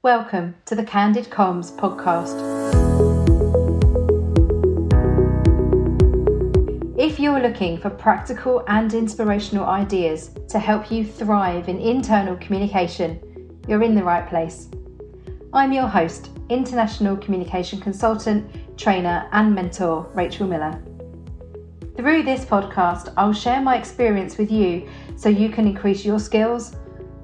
Welcome to the Candid Comms podcast. If you're looking for practical and inspirational ideas to help you thrive in internal communication, you're in the right place. I'm your host, international communication consultant, trainer and mentor, Rachel Miller. Through this podcast, I'll share my experience with you so you can increase your skills,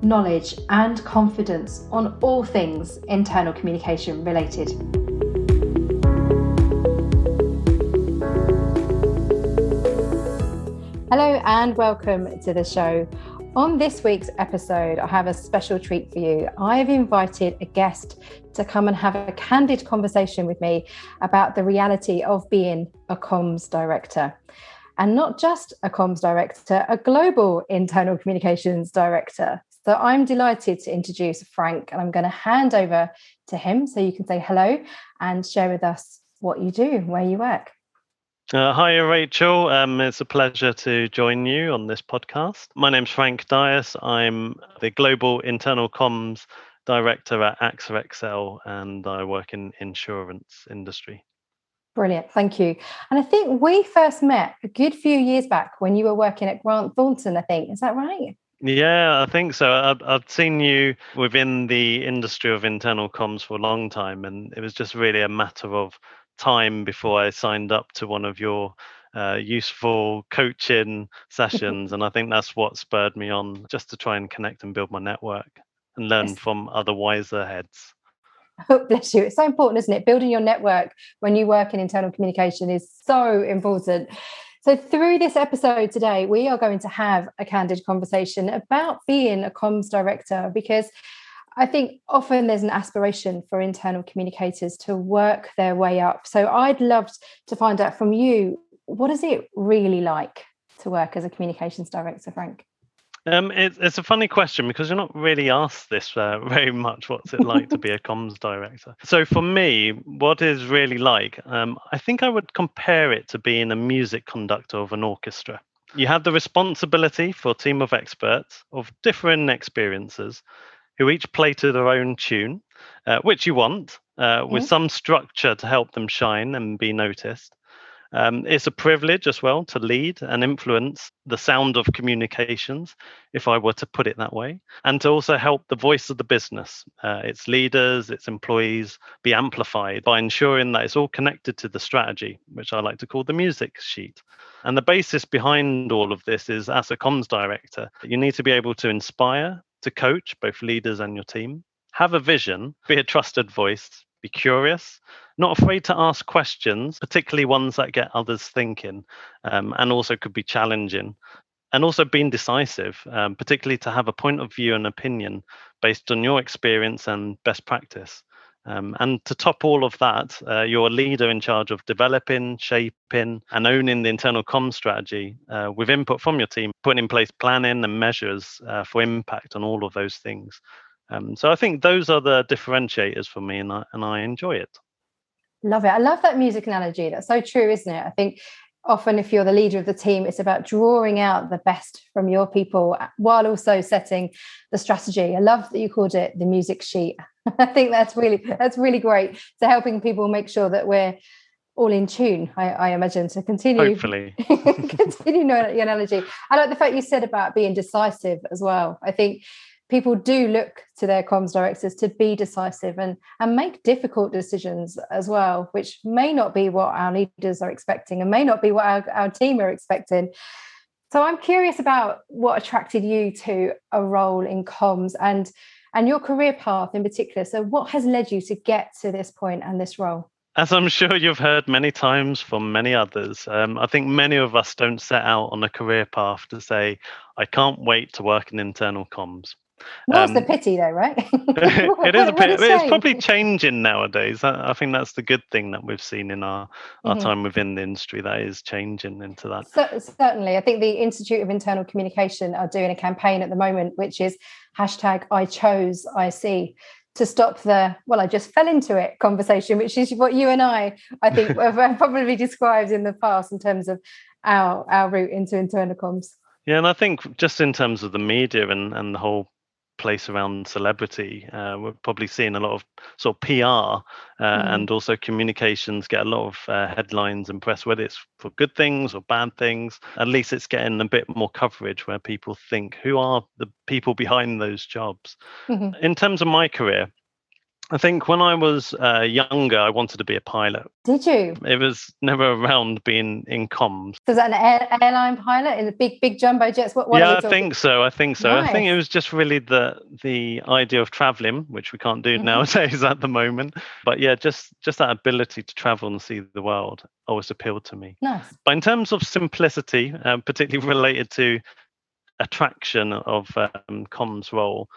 knowledge and confidence on all things internal communication related. Hello and welcome to the show. On this week's episode, I have a special treat for you. I've invited a guest to come and have a candid conversation with me about the reality of being a comms director. And not just a comms director, a global internal communications director. So I'm delighted to introduce Frank, and I'm going to hand over to him so you can say hello and share with us what you do, where you work. Hi, Rachel. It's a pleasure to join you on this podcast. My name's Frank Dias. I'm the Global Internal Comms Director at AXA XL, and I work in insurance industry. Brilliant, thank you. And I think we first met a good few years back when you were working at Grant Thornton, I think. Is that right? Yeah, I think so. I've seen you within the industry of internal comms for a long time, and it was just really a matter of time before I signed up to one of your useful coaching sessions. And I think that's what spurred me on, just to try and connect and build my network and learn from other wiser heads. Oh, bless you. It's so important, isn't it? Building your network when you work in internal communication is so important. So through this episode today, we are going to have a candid conversation about being a comms director, because I think often there's an aspiration for internal communicators to work their way up. So I'd love to find out from you, what is it really like to work as a communications director, Frank? It's a funny question because you're not really asked this very much. What's it like to be a comms director? So for me, what is really like, I think I would compare it to being a music conductor of an orchestra. You have the responsibility for a team of experts of different experiences who each play to their own tune, which you want, with some structure to help them shine and be noticed. It's a privilege as well to lead and influence the sound of communications, if I were to put it that way, and to also help the voice of the business, its leaders, its employees, be amplified by ensuring that it's all connected to the strategy, which I like to call the music sheet. And the basis behind all of this is, as a comms director, you need to be able to inspire, to coach both leaders and your team, have a vision, be a trusted voice, be curious, not afraid to ask questions, particularly ones that get others thinking, and also could be challenging, and also being decisive, particularly to have a point of view and opinion based on your experience and best practice. And to top all of that, you're a leader in charge of developing, shaping, and owning the internal comms strategy with input from your team, putting in place planning and measures for impact on all of those things. So I think those are the differentiators for me, and I enjoy it. Love it. I love that music analogy. That's so true, isn't it? I think often if you're the leader of the team, it's about drawing out the best from your people while also setting the strategy. I love that you called it the music sheet. I think that's really great. So helping people make sure that we're all in tune, I imagine, to continue. Hopefully. Continue your analogy. I like the fact you said about being decisive as well. I think people do look to their comms directors to be decisive and make difficult decisions as well, which may not be what our leaders are expecting and may not be what our team are expecting. So I'm curious about what attracted you to a role in comms and your career path in particular. So what has led you to get to this point and this role? As I'm sure you've heard many times from many others, I think many of us don't set out on a career path to say, I can't wait to work in internal comms. What's the pity though, right? It is a pity. It's probably changing nowadays. I think that's the good thing that we've seen in our time within the industry, that is changing into that. Certainly. I think the Institute of Internal Communication are doing a campaign at the moment, which is #IChoseIC, to stop the, well, I just fell into it conversation, which is what you and I think, have probably described in the past in terms of our route into internal comms. Yeah, and I think just in terms of the media and the whole place around celebrity. We're probably seeing a lot of sort of PR and also communications get a lot of headlines and press, whether it's for good things or bad things. At least it's getting a bit more coverage where people think, who are the people behind those jobs? In terms of my career, I think when I was younger, I wanted to be a pilot. Did you? It was never around being in comms. Was that an airline pilot in the big jumbo jets? What yeah, are we I talking? think so. I think so. Nice. I think it was just really the idea of traveling, which we can't do nowadays at the moment. But yeah, just that ability to travel and see the world always appealed to me. Nice. But in terms of simplicity, particularly related to attraction of comms role,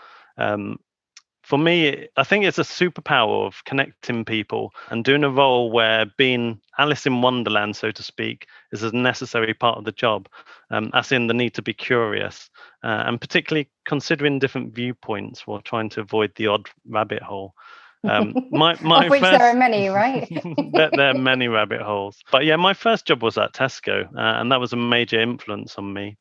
for me, I think it's a superpower of connecting people and doing a role where being Alice in Wonderland, so to speak, is a necessary part of the job, as in the need to be curious, and particularly considering different viewpoints while trying to avoid the odd rabbit hole. My of which there are many, right? There are many rabbit holes. But yeah, my first job was at Tesco, and that was a major influence on me.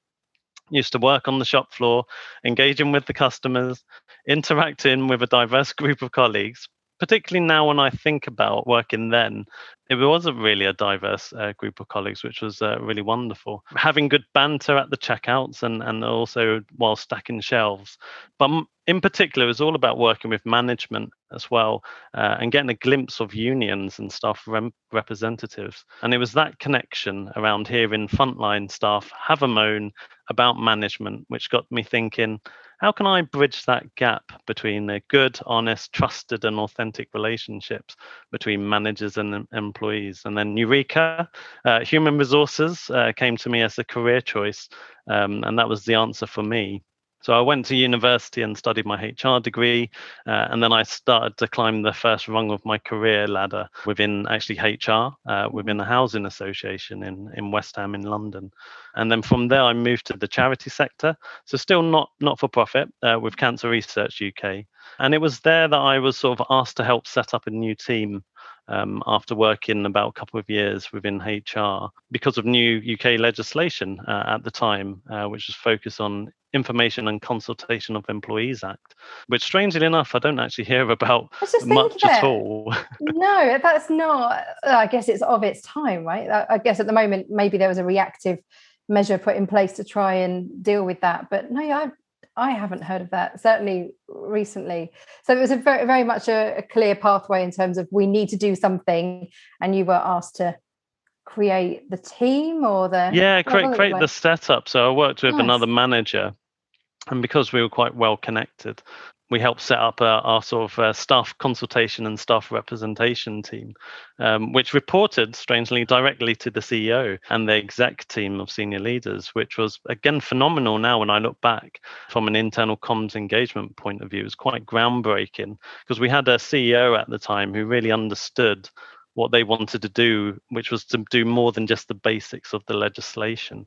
Used to work on the shop floor, engaging with the customers, interacting with a diverse group of colleagues. Particularly now, when I think about working then, it wasn't really a diverse group of colleagues, which was really wonderful. Having good banter at the checkouts and also while stacking shelves. But in particular, it was all about working with management as well and getting a glimpse of unions and staff representatives. And it was that connection around hearing frontline staff have a moan about management, which got me thinking, how can I bridge that gap between a good, honest, trusted and authentic relationships between managers and employees? And then Eureka, human resources came to me as a career choice, and that was the answer for me. So I went to university and studied my HR degree, and then I started to climb the first rung of my career ladder within actually HR, within a housing association in West Ham in London. And then from there, I moved to the charity sector. So still not for profit with Cancer Research UK. And it was there that I was sort of asked to help set up a new team after working about a couple of years within HR because of new UK legislation at the time, which was focused on Information and Consultation of Employees Act, which strangely enough, I don't actually hear about much at all. No, that's not, I guess it's of its time, right? I guess at the moment, maybe there was a reactive measure put in place to try and deal with that. But no, I haven't heard of that, certainly recently. So it was a very, very much a clear pathway in terms of we need to do something, and you were asked to create the team or the... Yeah, create the setup. So I worked with another manager, and because we were quite well connected, we helped set up our sort of staff consultation and staff representation team, which reported, strangely, directly to the CEO and the exec team of senior leaders, which was, again, phenomenal now when I look back from an internal comms engagement point of view. It was quite groundbreaking because we had a CEO at the time who really understood what they wanted to do, which was to do more than just the basics of the legislation.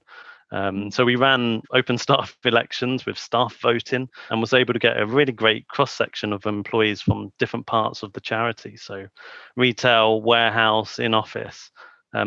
So we ran open staff elections with staff voting and was able to get a really great cross-section of employees from different parts of the charity. So retail, warehouse, in-office.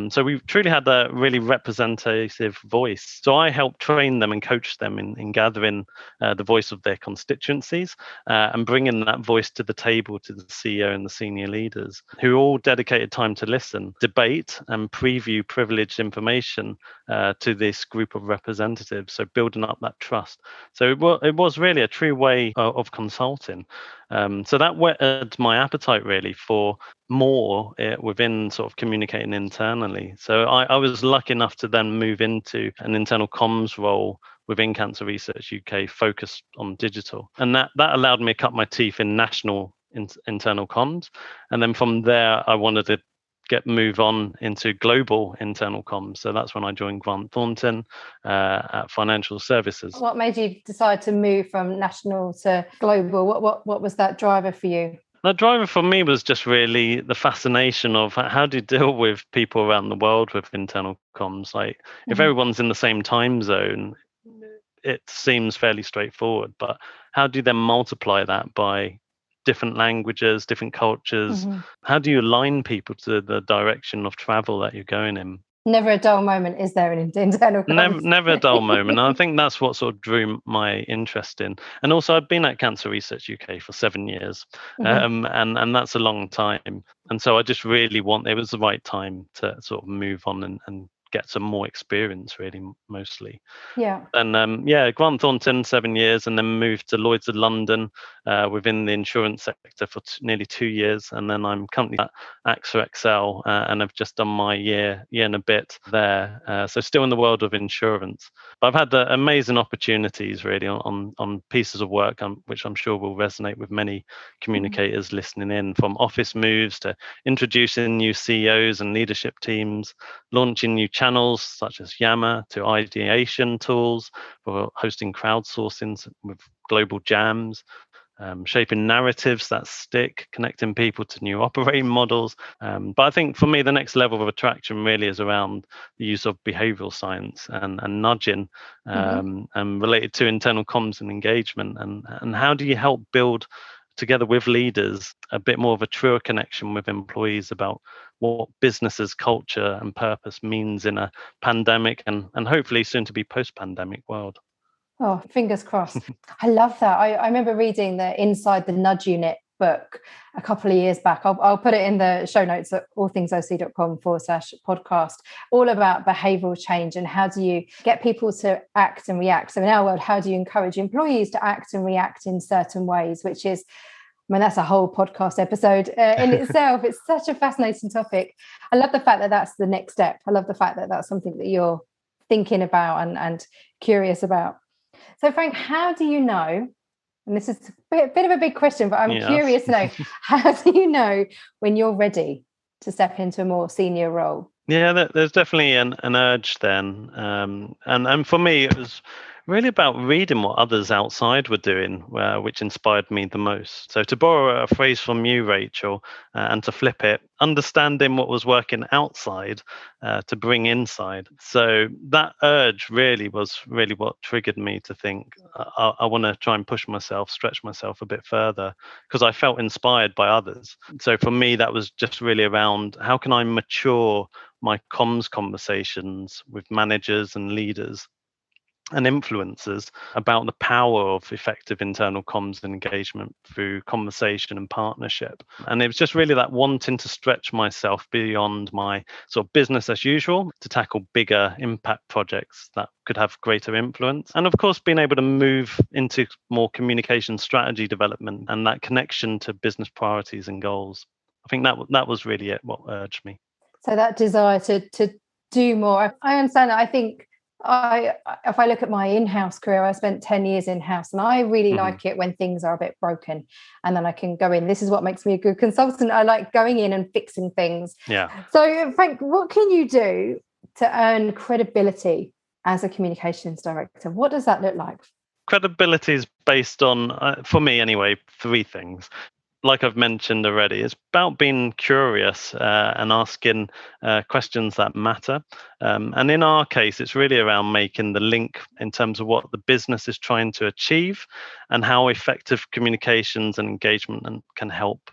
So we truly had a really representative voice. So I helped train them and coach them in gathering the voice of their constituencies and bringing that voice to the table to the CEO and the senior leaders, who all dedicated time to listen, debate and preview privileged information to this group of representatives. So building up that trust. So it was really a true way of consulting. So that whetted my appetite really for more within sort of communicating internally. So I was lucky enough to then move into an internal comms role within Cancer Research UK focused on digital. And that allowed me to cut my teeth in national internal comms. And then from there, I wanted to move on into global internal comms. So that's when I joined Grant Thornton at Financial Services. What made you decide to move from national to global? What was that driver for you? The driver for me was just really the fascination of how do you deal with people around the world with internal comms. Like if everyone's in the same time zone, it seems fairly straightforward, but how do you then multiply that by different languages, different cultures? How do you align people to the direction of travel that you're going in? Never a dull moment, is there, in internal comms? Never a dull moment. I think that's what sort of drew my interest in. And also, I've been at Cancer Research UK for 7 years, and that's a long time. And so I just really it was the right time to sort of move on and get some more experience, really, mostly. Yeah. And Grant Thornton, 7 years, and then moved to Lloyd's of London within the insurance sector for nearly 2 years. And then I'm currently at AXA XL and I've just done my year and a bit there. So still in the world of insurance. But I've had amazing opportunities really on pieces of work which I'm sure will resonate with many communicators listening in, from office moves to introducing new CEOs and leadership teams, launching new channels such as Yammer, to ideation tools for hosting crowdsourcing with global jams, shaping narratives that stick, connecting people to new operating models. But I think for me, the next level of attraction really is around the use of behavioral science and nudging, and related to internal comms and engagement. And how do you help build, together with leaders, a bit more of a truer connection with employees about what businesses, culture and purpose means in a pandemic and hopefully soon to be post-pandemic world. Oh, fingers crossed. I love that. I remember reading the Inside the Nudge Unit book a couple of years back. I'll put it in the show notes at allthingsoc.com/podcast, all about behavioural change and how do you get people to act and react. So in our world, how do you encourage employees to act and react in certain ways, which is, I mean, that's a whole podcast episode in itself. It's such a fascinating topic. I love the fact that that's the next step. I love the fact that that's something that you're thinking about and curious about. So, Frank, how do you know, and this is a bit of a big question, but I'm curious to know, how do you know when you're ready to step into a more senior role? Yeah, there's definitely an urge then. And for me, it was really about reading what others outside were doing, which inspired me the most. So to borrow a phrase from you, Rachel, and to flip it, understanding what was working outside to bring inside. So that urge really was what triggered me to think, I want to try and push myself, stretch myself a bit further, because I felt inspired by others. So for me, that was just really around, how can I mature my comms conversations with managers and leaders and influencers about the power of effective internal comms and engagement through conversation and partnership. And it was just really that wanting to stretch myself beyond my sort of business as usual to tackle bigger impact projects that could have greater influence. And of course, being able to move into more communication strategy development and that connection to business priorities and goals. I think that was really it, what urged me. So that desire to do more. I understand that. I think if I look at my in-house career, I spent 10 years in-house, and I really like it when things are a bit broken and then I can go in. This is what makes me a good consultant. I like going in and fixing things. Yeah. So, Frank, what can you do to earn credibility as a communications director? What does that look like? Credibility is based on, for me anyway, 3 things. Like I've mentioned already, it's about being curious and asking questions that matter. And in our case, it's really around making the link in terms of what the business is trying to achieve and how effective communications and engagement can help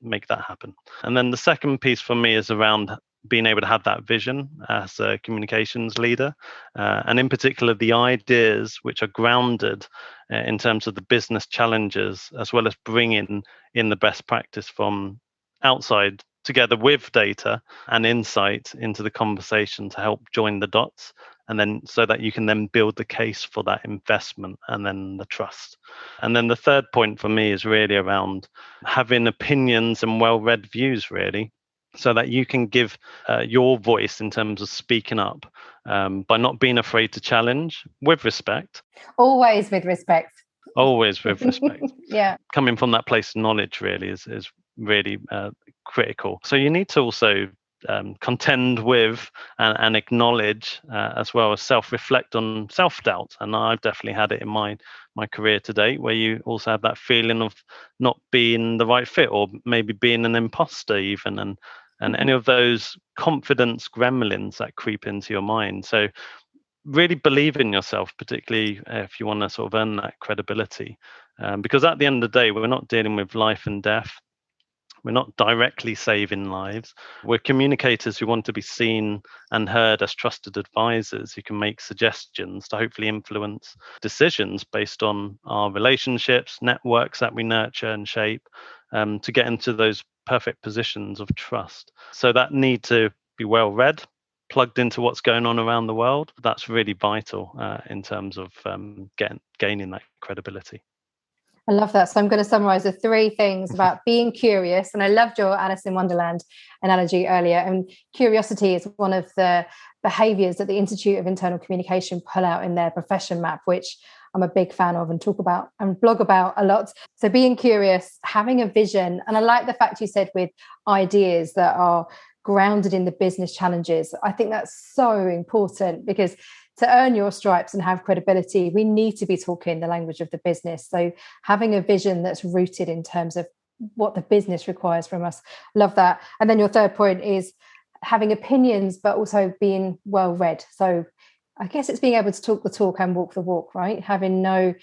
make that happen. And then the second piece for me is around being able to have that vision as a communications leader, and in particular the ideas which are grounded in terms of the business challenges, as well as bringing in the best practice from outside together with data and insight into the conversation to help join the dots, and then so that you can then build the case for that investment and then the trust. And then the third point for me is really around having opinions and well-read views, really, so that you can give your voice in terms of speaking up by not being afraid to challenge, with respect. Always with respect. Always with respect. Yeah. Coming from that place of knowledge really is really critical. So you need to also contend with and acknowledge, as well as self-reflect on self-doubt. And I've definitely had it in my career to date, where you also have that feeling of not being the right fit, or maybe being an imposter even, and any of those confidence gremlins that creep into your mind. So really believe in yourself, particularly if you want to sort of earn that credibility, because at the end of the day, we're not dealing with life and death. We're not directly saving lives. We're communicators who want to be seen and heard as trusted advisors who can make suggestions to hopefully influence decisions based on our relationships, networks that we nurture and shape, to get into those perfect positions of trust. So that need to be well read, plugged into what's going on around the world, that's really vital in terms of gaining that credibility. I love that. So I'm going to summarize the 3 things about being curious. And I loved your Alice in Wonderland analogy earlier. And curiosity is one of the behaviors that the Institute of Internal Communication pull out in their profession map, which I'm a big fan of and talk about and blog about a lot. So being curious, having a vision. And I like the fact you said with ideas that are grounded in the business challenges. I think that's so important, because to earn your stripes and have credibility, we need to be talking the language of the business. So having a vision that's rooted in terms of what the business requires from us. Love that. And then your third point is having opinions, but also being well read. So I guess it's being able to talk the talk and walk the walk, right? Having no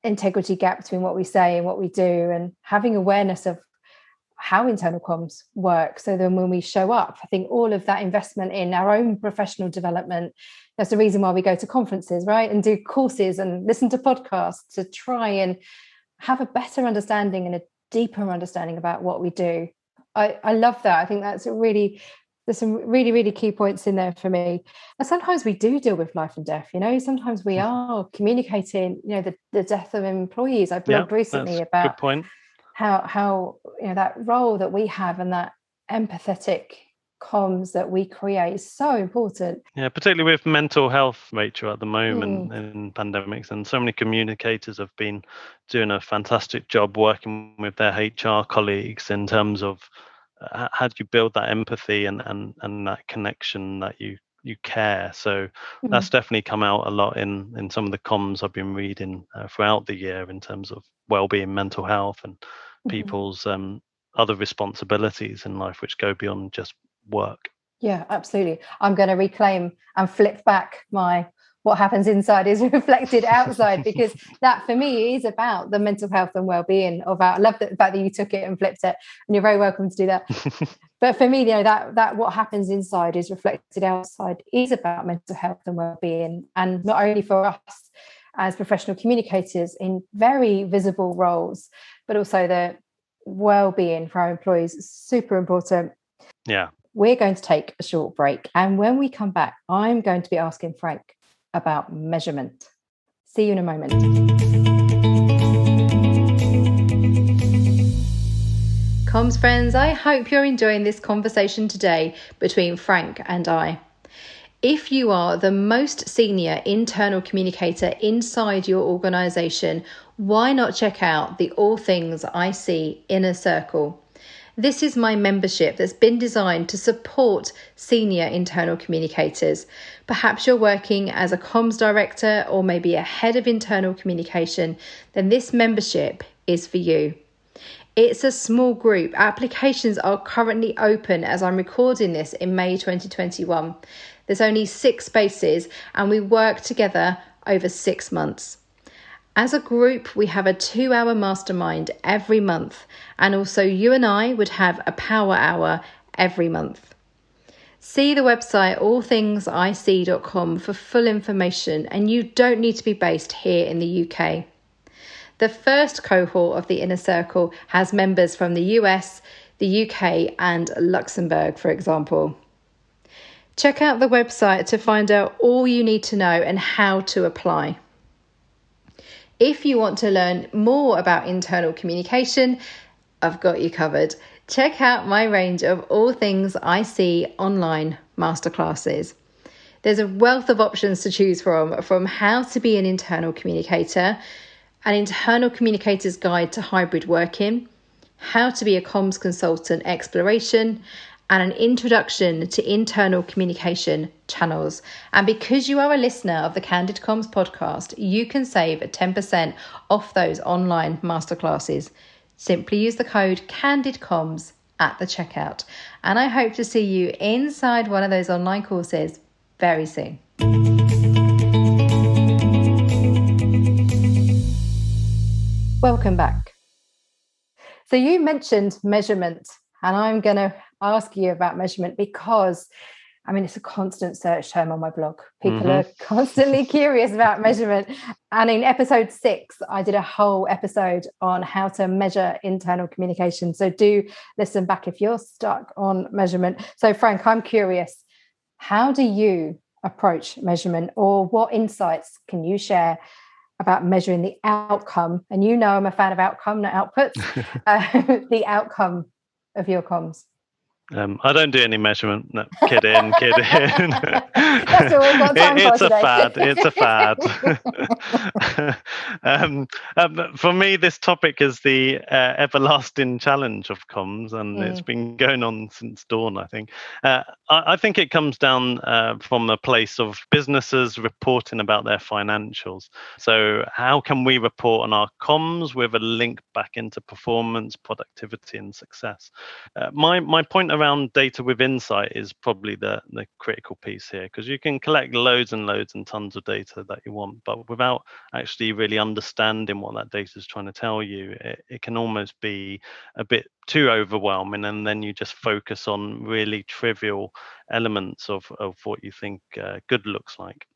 integrity gap between what we say and what we do, and having awareness of how internal comms work. So then when we show up, I think all of that investment in our own professional development, that's the reason why we go to conferences, right? And do courses and listen to podcasts to try and have a better understanding and a deeper understanding about what we do. I love that. I think that's there's some really, really key points in there for me. And sometimes we do deal with life and death, sometimes we are communicating, the death of employees. I blogged recently about good point. how that role that we have and that empathetic comms that we create is so important. Yeah, particularly with mental health, Rachel, at the moment in pandemics, and so many communicators have been doing a fantastic job working with their HR colleagues in terms of how do you build that empathy and that connection that you care. So that's definitely come out a lot in some of the comms I've been reading throughout the year in terms of well-being, mental health, and people's other responsibilities in life which go beyond just work. Yeah, absolutely. I'm going to reclaim and flip back my what happens inside is reflected outside, because that for me is about the mental health and well-being of our. I love the fact that you took it and flipped it, and you're very welcome to do that. But for me, that what happens inside is reflected outside is about mental health and well-being, and not only for us as professional communicators in very visible roles, but also the well-being for our employees is super important. Yeah. We're going to take a short break, and when we come back, I'm going to be asking Frank about measurement. See you in a moment. Comms friends, I hope you're enjoying this conversation today between Frank and I. If you are the most senior internal communicator inside your organisation, why not check out the All Things IC Inner Circle? This is my membership that's been designed to support senior internal communicators. Perhaps you're working as a comms director or maybe a head of internal communication, then this membership is for you. It's a small group. Applications are currently open as I'm recording this in May 2021. There's only 6 spaces and we work together over 6 months. As a group, we have a 2-hour mastermind every month, and also you and I would have a power hour every month. See the website allthingsic.com for full information, and you don't need to be based here in the UK. The first cohort of the Inner Circle has members from the US, the UK and Luxembourg, for example. Check out the website to find out all you need to know and how to apply. If you want to learn more about internal communication, I've got you covered. Check out my range of All Things IC online masterclasses. There's a wealth of options to choose from how to be an internal communicator, an internal communicator's guide to hybrid working, how to be a comms consultant exploration, and an introduction to internal communication channels. And because you are a listener of the Candid Comms podcast, you can save 10% off those online masterclasses. Simply use the code CANDIDCOMMS at the checkout. And I hope to see you inside one of those online courses very soon. Welcome back. So you mentioned measurement, and I'm going to ask you about measurement because, I mean, it's a constant search term on my blog. People are constantly curious about measurement. And in episode 6, I did a whole episode on how to measure internal communication. So do listen back if you're stuck on measurement. So Frank, I'm curious, how do you approach measurement, or what insights can you share about measuring the outcome? And you know I'm a fan of outcome, not outputs. The outcome of your comms. I don't do any measurement. No, kidding. That's all we've got time for today. It's a fad. For me, this topic is the everlasting challenge of comms, and it's been going on since dawn, I think. I think it comes down from a place of businesses reporting about their financials. So how can we report on our comms with a link back into performance, productivity, and success? My point around data with insight is probably the critical piece here, because you can collect loads and tons of data that you want, but without actually really understanding what that data is trying to tell you, it can almost be a bit too overwhelming, and then you just focus on really trivial elements of what you think good looks like.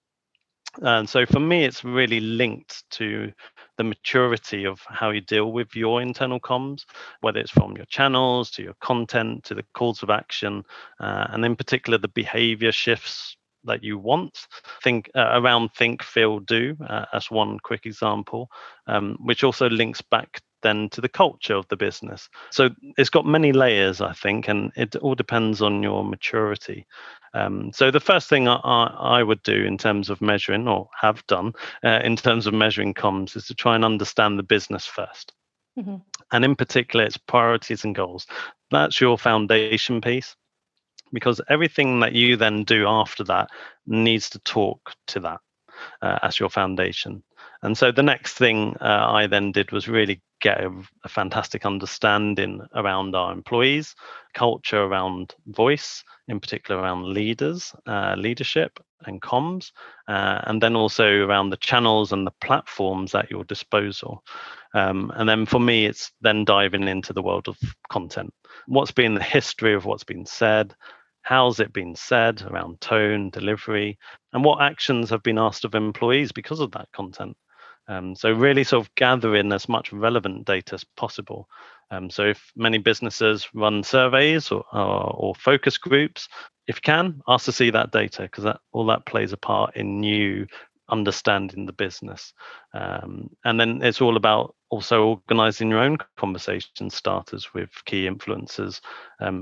And so for me, it's really linked to the maturity of how you deal with your internal comms, whether it's from your channels to your content to the calls of action, and in particular the behavior shifts that you want. Think around think, feel, do as one quick example, which also links back then to the culture of the business. So it's got many layers, I think, and it all depends on your maturity. So the first thing I would do in terms of measuring, or have done in terms of measuring comms, is to try and understand the business first. And in particular, its priorities and goals. That's your foundation piece, because everything that you then do after that needs to talk to that as your foundation. And so the next thing I then did was really get a fantastic understanding around our employees, culture around voice, in particular around leaders, leadership and comms, and then also around the channels and the platforms at your disposal. And then for me, it's then diving into the world of content. What's been the history of what's been said? How's it been said around tone, delivery, and what actions have been asked of employees because of that content? So really sort of gathering as much relevant data as possible. So if many businesses run surveys or focus groups, if you can, ask to see that data, because all that plays a part in you understanding the business. And then it's all about also organizing your own conversation starters with key influencers,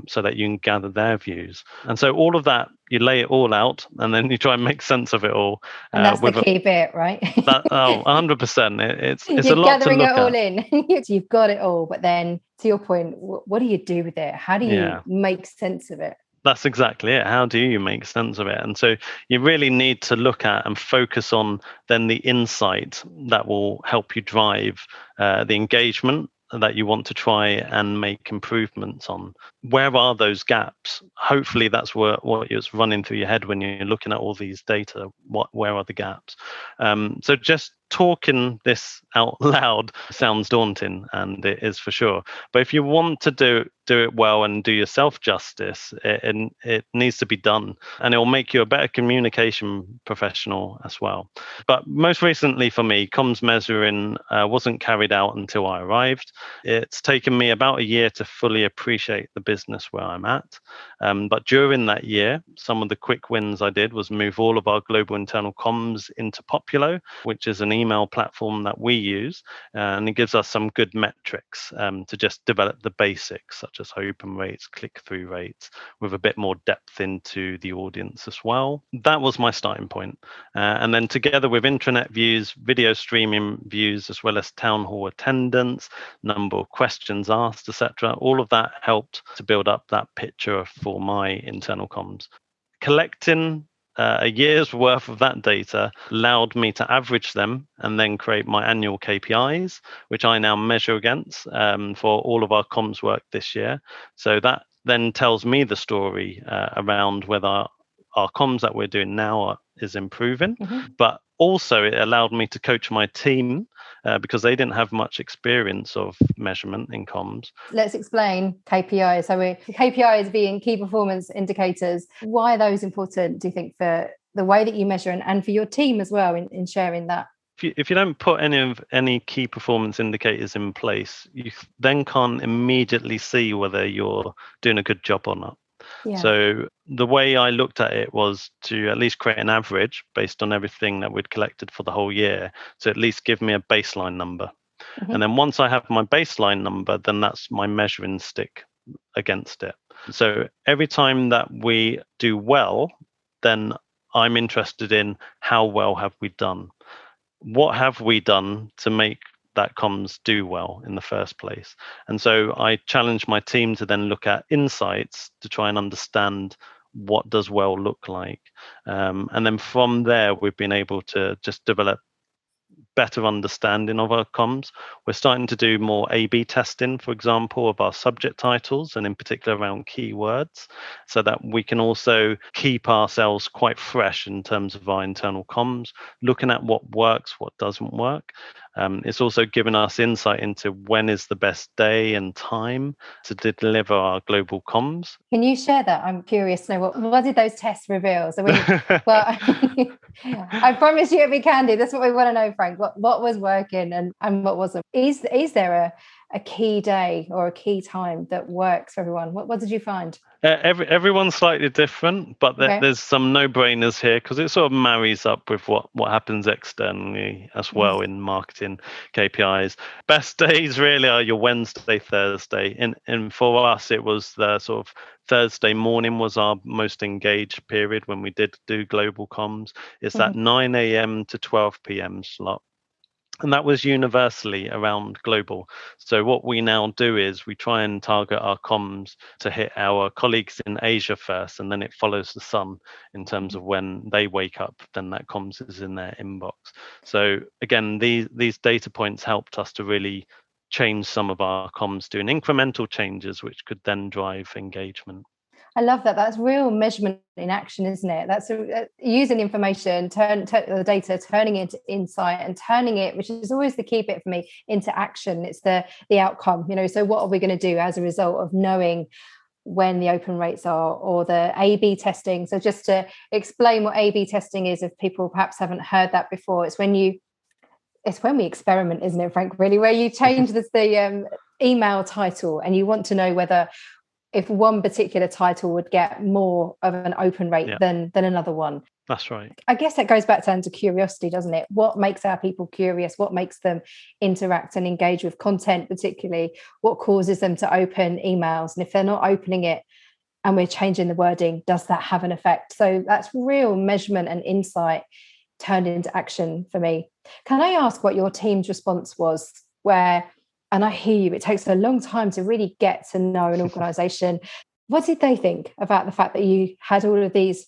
so that you can gather their views. And so all of that, you lay it all out, and then you try and make sense of it all. And that's the key bit, right? 100%. It's You're a lot to look at. Gathering it all in. You've got it all, but then to your point, what do you do with it? How do you make sense of it? That's exactly it. How do you make sense of it? And so you really need to look at and focus on then the insight that will help you drive the engagement that you want to try and make improvements on. Where are those gaps? Hopefully that's what is running through your head when you're looking at all these data. Where are the gaps? So just talking this out loud sounds daunting, and it is for sure. But if you want to do it well and do yourself justice, it needs to be done, and it will make you a better communication professional as well. But most recently for me, comms measuring wasn't carried out until I arrived. It's taken me about a year to fully appreciate the business where I'm at. But during that year, some of the quick wins I did was move all of our global internal comms into Populo, which is an email platform that we use, and it gives us some good metrics to just develop the basics, such as open rates, click-through rates, with a bit more depth into the audience as well. That was my starting point. And then together with intranet views, video streaming views, as well as town hall attendance, number of questions asked, etc., all of that helped to build up that picture for my internal comms. Collecting a year's worth of that data allowed me to average them and then create my annual KPIs, which I now measure against for all of our comms work this year. So that then tells me the story around whether our comms that we're doing now is improving. But Also, it allowed me to coach my team because they didn't have much experience of measurement in comms. Let's explain KPIs. So KPIs being key performance indicators. Why are those important, do you think, for the way that you measure and for your team as well in sharing that? If you don't put any key performance indicators in place, you then can't immediately see whether you're doing a good job or not. Yeah. So the way I looked at it was to at least create an average based on everything that we'd collected for the whole year, to at least give me a baseline number. Mm-hmm. And then once I have my baseline number, then that's my measuring stick against it. So every time that we do well, then I'm interested in how well have we done. What have we done to make that comms do well in the first place? And so I challenge my team to then look at insights to try and understand what does well look like. And then from there, we've been able to just develop better understanding of our comms. We're starting to do more A/B testing, for example, of our subject titles, and in particular around keywords, so that we can also keep ourselves quite fresh in terms of our internal comms, looking at what works, what doesn't work. It's also given us insight into when is the best day and time to deliver our global comms. Can you share that? I'm curious to know what did those tests reveal? So well, I promise you it'll be candid. That's what we want to know, Frank. What was working and what wasn't? Is there a key day or a key time that works for everyone? What did you find? Everyone's slightly different, but Okay. there's some no-brainers here because it sort of marries up with what happens externally as well in marketing KPIs. Best days really are your Wednesday, Thursday, and for us it was the sort of Thursday morning was our most engaged period when we did do global comms. It's that 9 a.m. to 12 p.m. slot. And that was universally around global. So what we now do is we try and target our comms to hit our colleagues in Asia first, and then it follows the sun in terms of when they wake up, then that comms is in their inbox. So again, these data points helped us to really change some of our comms, doing incremental changes, which could then drive engagement. I love that. That's real measurement in action, isn't it? That's using information, turn the data, turning it into insight, and turning it, which is always the key bit for me, into action. It's the outcome. So what are we going to do as a result of knowing when the open rates are, or the A/B testing? So just to explain what A/B testing is, if people perhaps haven't heard that before, it's when we experiment, isn't it, Frank? Really, where you change the email title and you want to know whether if one particular title would get more of an open rate than another one. That's right. I guess that goes back down to curiosity, doesn't it? What makes our people curious? What makes them interact and engage with content, particularly? What causes them to open emails? And if they're not opening it and we're changing the wording, does that have an effect? So that's real measurement and insight turned into action for me. Can I ask what your team's response was and I hear you, it takes a long time to really get to know an organisation. What did they think about the fact that you had all of these?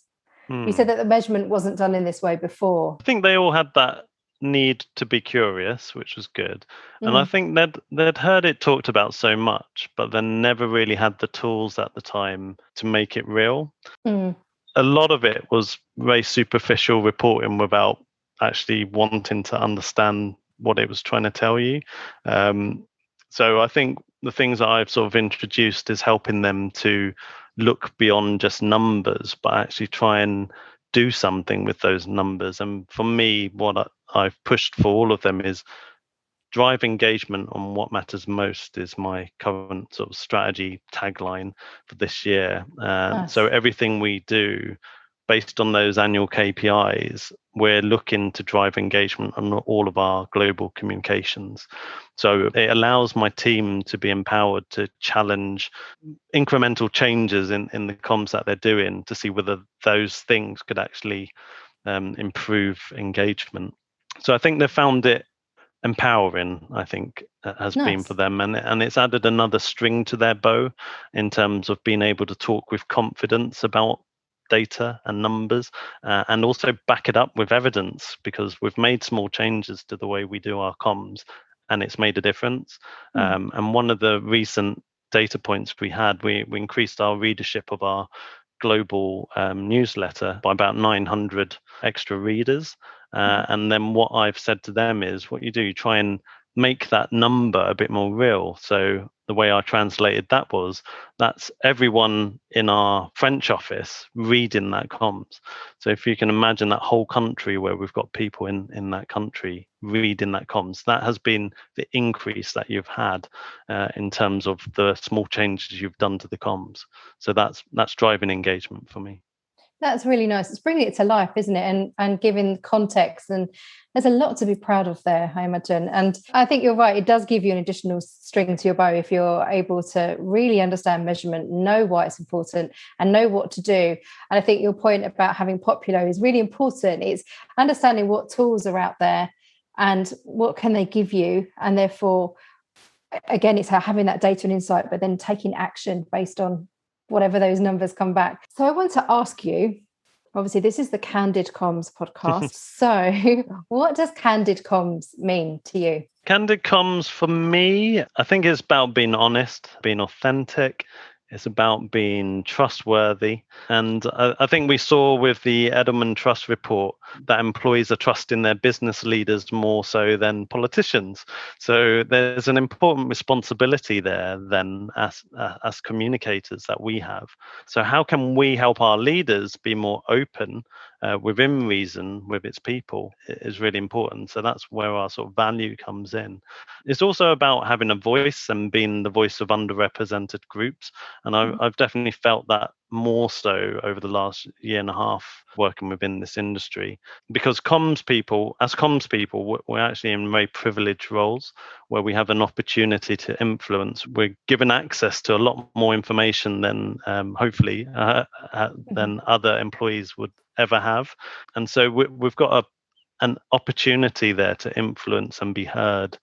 You said that the measurement wasn't done in this way before. I think they all had that need to be curious, which was good. And I think they'd heard it talked about so much, but then never really had the tools at the time to make it real. A lot of it was very superficial reporting without actually wanting to understand what it was trying to tell you. So I think the things that I've sort of introduced is helping them to look beyond just numbers, but actually try and do something with those numbers. And for me, what I've pushed for all of them is drive engagement on what matters most is my current sort of strategy tagline for this year. Nice. So everything we do based on those annual KPIs, we're looking to drive engagement on all of our global communications. So it allows my team to be empowered to challenge incremental changes in the comms that they're doing to see whether those things could actually improve engagement. So I think they found it empowering, I think, has been for them, and it's added another string to their bow in terms of being able to talk with confidence about data and numbers, and also back it up with evidence, because we've made small changes to the way we do our comms and it's made a difference. And one of the recent data points we increased our readership of our global newsletter by about 900 extra readers. And then what I've said to them is, what you do, you try and make that number a bit more real. So the way I translated that was, that's everyone in our French office reading that comms. So if you can imagine that whole country where we've got people in that country reading that comms, that has been the increase that you've had in terms of the small changes you've done to the comms. So that's driving engagement for me. That's really nice. It's bringing it to life, isn't it? And giving context. And there's a lot to be proud of there, I imagine. And I think you're right. It does give you an additional string to your bow if you're able to really understand measurement, know why it's important, and know what to do. And I think your point about having popular is really important. It's understanding what tools are out there and what can they give you. And therefore, again, it's having that data and insight, but then taking action based on whatever those numbers come back. So I want to ask you, obviously this is the Candid Comms podcast. So what does Candid Comms mean to you? Candid Comms for me, I think it's about being honest, being authentic. It's about being trustworthy. And I think we saw with the Edelman Trust report that employees are trusting their business leaders more so than politicians. So there's an important responsibility there then as communicators that we have. So how can we help our leaders be more open within reason with its people is really important. So that's where our sort of value comes in. It's also about having a voice and being the voice of underrepresented groups. And I've definitely felt that more so over the last year and a half working within this industry, because comms people, we're actually in very privileged roles where we have an opportunity to influence. We're given access to a lot more information than hopefully than other employees would ever have. And so we've got an opportunity there to influence and be heard.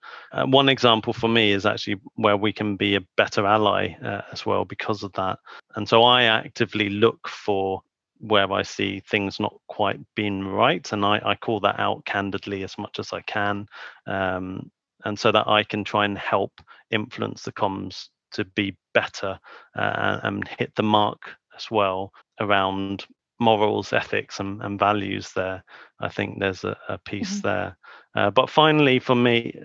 One example for me is actually where we can be a better ally as well because of that. And so I actively look for where I see things not quite being right, and I call that out candidly as much as I can, and so that I can try and help influence the comms to be better and hit the mark as well around morals, ethics, and values there. I think there's a piece there. But finally, for me,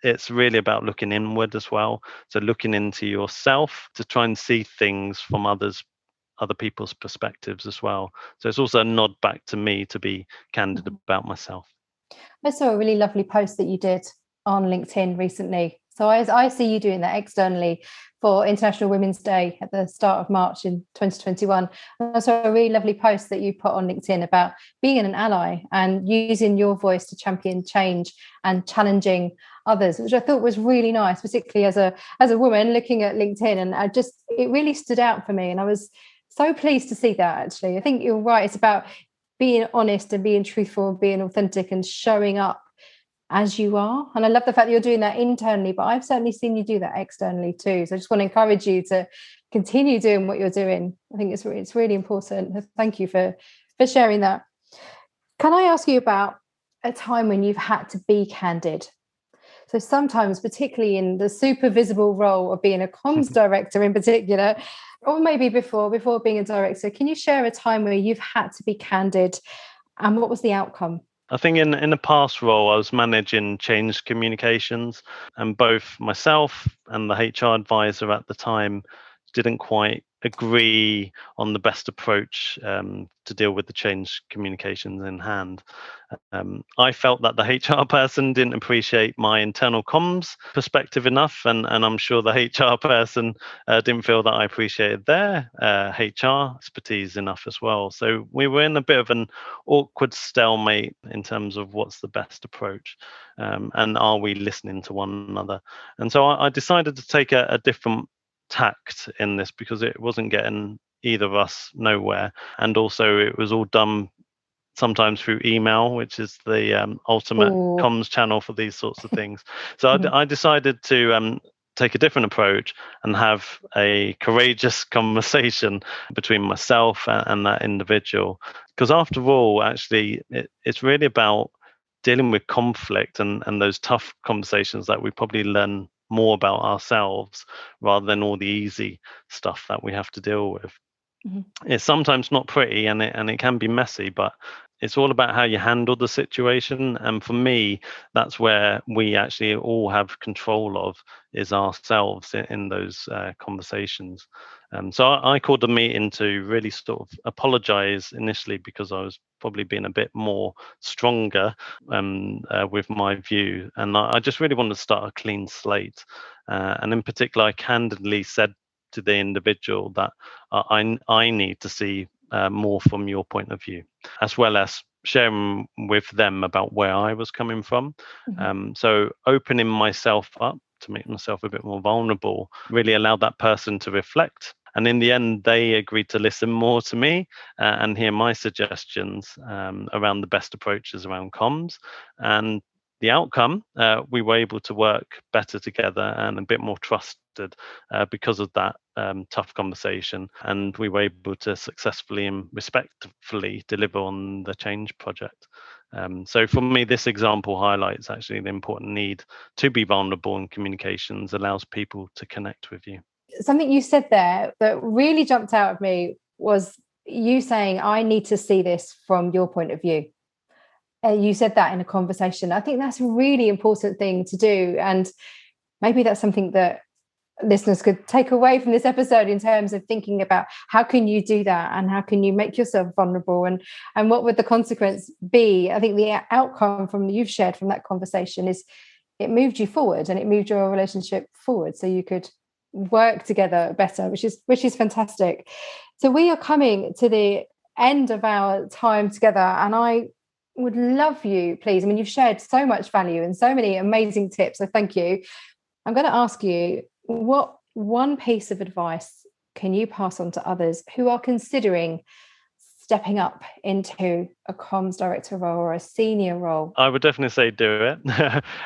it's really about looking inward as well. So looking into yourself to try and see things from other people's perspectives as well. So it's also a nod back to me to be candid about myself. I saw a really lovely post that you did on LinkedIn recently. So I see you doing that externally for International Women's Day at the start of March in 2021. And I saw a really lovely post that you put on LinkedIn about being an ally and using your voice to champion change and challenging others, which I thought was really nice, particularly as a woman looking at LinkedIn. And it really stood out for me. And I was so pleased to see that, actually. I think you're right. It's about being honest and being truthful and being authentic and showing up as you are. And I love the fact that you're doing that internally, but I've certainly seen you do that externally too. So I just want to encourage you to continue doing what you're doing. I think it's really important. Thank you for sharing that. Can I ask you about a time when you've had to be candid? So sometimes, particularly in the super visible role of being a comms director in particular, or maybe before being a director, can you share a time where you've had to be candid and what was the outcome? I think in a past role, I was managing change communications, and both myself and the HR advisor at the time didn't quite agree on the best approach to deal with the change communications in hand. I felt that the HR person didn't appreciate my internal comms perspective enough, and I'm sure the HR person didn't feel that I appreciated their HR expertise enough as well. So we were in a bit of an awkward stalemate in terms of what's the best approach, and are we listening to one another? And so I decided to take a different tact in this, because it wasn't getting either of us nowhere, and also it was all done sometimes through email, which is the ultimate comms channel for these sorts of things. So I decided to take a different approach and have a courageous conversation between myself and that individual, because after all, actually it's really about dealing with conflict and those tough conversations that we probably learn more about ourselves rather than all the easy stuff that we have to deal with. It's sometimes not pretty, and it can be messy, but it's all about how you handle the situation. And for me, that's where we actually all have control of, is ourselves in those conversations. So I called the meeting to really sort of apologize initially, because I was probably being a bit more stronger with my view, and I just really wanted to start a clean slate. And in particular, I candidly said to the individual that I need to see more from your point of view, as well as sharing with them about where I was coming from. So opening myself up to make myself a bit more vulnerable really allowed that person to reflect. And in the end, they agreed to listen more to me and hear my suggestions around the best approaches around comms. And the outcome, we were able to work better together and a bit more trusted because of that tough conversation. And we were able to successfully and respectfully deliver on the change project. So for me, this example highlights actually the important need to be vulnerable in communications, allows people to connect with you. Something you said there that really jumped out at me was you saying, I need to see this from your point of view. You said that in a conversation. I think that's a really important thing to do. And maybe that's something that listeners could take away from this episode in terms of thinking about how can you do that, and how can you make yourself vulnerable, and what would the consequence be. I think the outcome from you've shared from that conversation is it moved you forward, and it moved your relationship forward, so you could work together better, which is fantastic. So we are coming to the end of our time together, and I would love you, please. I mean, you've shared so much value and so many amazing tips, so thank you. I'm going to ask you, what one piece of advice can you pass on to others who are considering stepping up into a comms director role or a senior role? I would definitely say do it.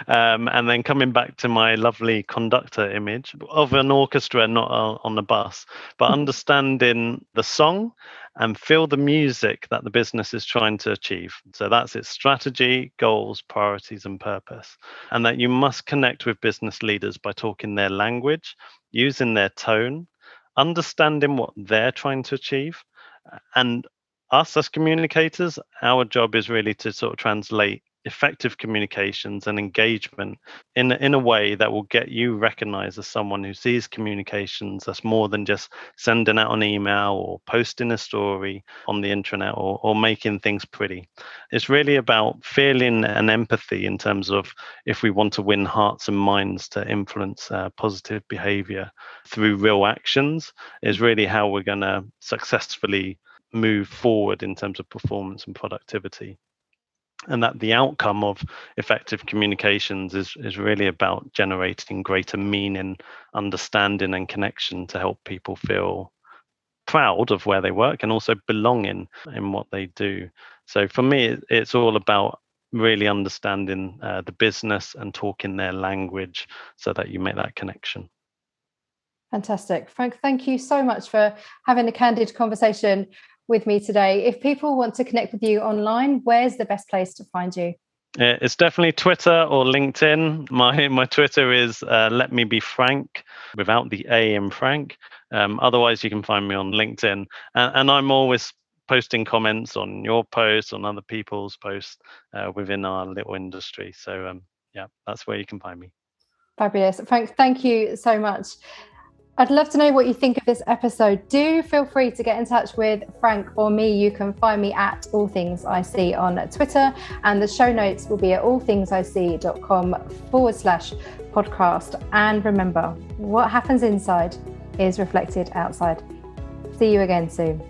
And then coming back to my lovely conductor image of an orchestra, not on the bus, but understanding the song and feel the music that the business is trying to achieve. So that's its strategy, goals, priorities, and purpose. And that you must connect with business leaders by talking their language, using their tone, understanding what they're trying to achieve. And us as communicators, our job is really to sort of translate effective communications and engagement in a way that will get you recognized as someone who sees communications as more than just sending out an email or posting a story on the intranet or making things pretty. It's really about feeling and empathy in terms of, if we want to win hearts and minds to influence positive behavior through real actions, is really how we're going to successfully move forward in terms of performance and productivity. And that the outcome of effective communications is really about generating greater meaning, understanding, and connection to help people feel proud of where they work and also belonging in what they do. So for me, it's all about really understanding the business and talking their language so that you make that connection. Fantastic. Frank, thank you so much for having a candid conversation with me today. If people want to connect with you online, where's the best place to find you? It's definitely Twitter or LinkedIn. My Twitter is Let Me Be Frank, without the A in Frank. Otherwise, you can find me on LinkedIn. And I'm always posting comments on your posts, on other people's posts within our little industry. So yeah, that's where you can find me. Fabulous. Frank, thank you so much. I'd love to know what you think of this episode. Do feel free to get in touch with Frank or me. You can find me at All Things I See on Twitter, and the show notes will be at allthingsic.com/podcast. And remember, what happens inside is reflected outside. See you again soon.